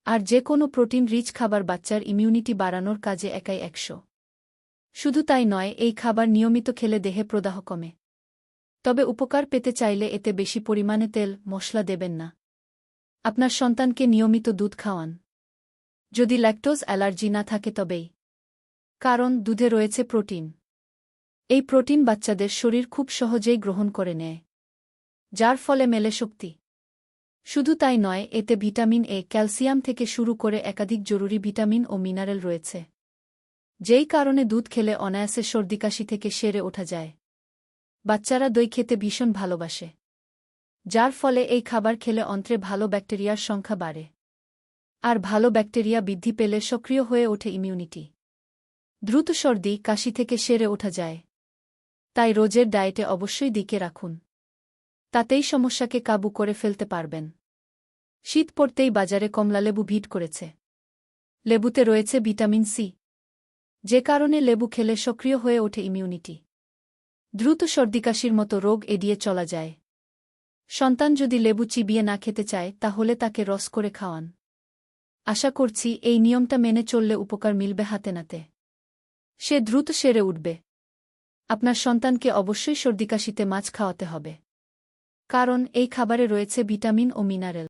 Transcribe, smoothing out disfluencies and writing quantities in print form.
আর যে কোনো protein rich খাবার বাচ্চার ইমিউনিটি বাড়ানোর কাজে একাই 100। শুধু তাই নয়, এই খাবার নিয়মিত খেলে দেহে প্রদাহ কমে। তবে উপকার পেতে চাইলে এতে বেশি পরিমাণে তেল, মশলা দেবেন না। আপনার সন্তানকে নিয়মিত দুধ খাওয়ান। যদি ল্যাকটোজ অ্যালার্জি না থাকে তবেই। কারণ দুধে রয়েছে প্রোটিন। এই প্রোটিন বাচ্চাদের শরীর খুব সহজেই গ্রহণ করে নেয়, যার ফলে মেলে শক্তি। শুধু তাই নয়, এতে ভিটামিন এ, ক্যালসিয়াম থেকে শুরু করে একাধিক জরুরি ভিটামিন ও মিনারেল রয়েছে, যেই কারণে দুধ খেলে অনায়াসে সর্দিকাশি থেকে সেরে ওঠা যায়। বাচ্চারা দই খেতে ভীষণ ভালোবাসে, যার ফলে এই খাবার খেলে অন্ত্রে ভালো ব্যাকটেরিয়ার সংখ্যা বাড়ে। আর ভালো ব্যাকটেরিয়া বৃদ্ধি পেলে সক্রিয় হয়ে ওঠে ইমিউনিটি। দ্রুত সর্দি, কাশি থেকে সেরে ওঠা যায়। তাই রোজের ডায়েটে অবশ্যই দিকে রাখুন। তাতেই সমস্যাকে কাবু করে ফেলতে পারবেন। শীত পড়তেই বাজারে কমলালেবু ভিড় করেছে। লেবুতে রয়েছে ভিটামিন সি, যে কারণে লেবু খেলে সক্রিয় হয়ে ওঠে ইমিউনিটি। দ্রুত সর্দিকাশির মতো রোগ এড়িয়ে চলা যায়। সন্তান যদি লেবু চিবিয়ে না খেতে চায়, তাহলে তাকে রস করে খাওয়ান। আশা করছি এই নিয়মটা মেনে চললে উপকার মিলবে হাতে নাতে। সে দ্রুত সেরে উঠবে। আপনার সন্তানকে অবশ্যই সর্দিকাশিতে মাছ খাওয়াতে হবে, কারণ এই খাবারে রয়েছে ভিটামিন ও মিনারেল।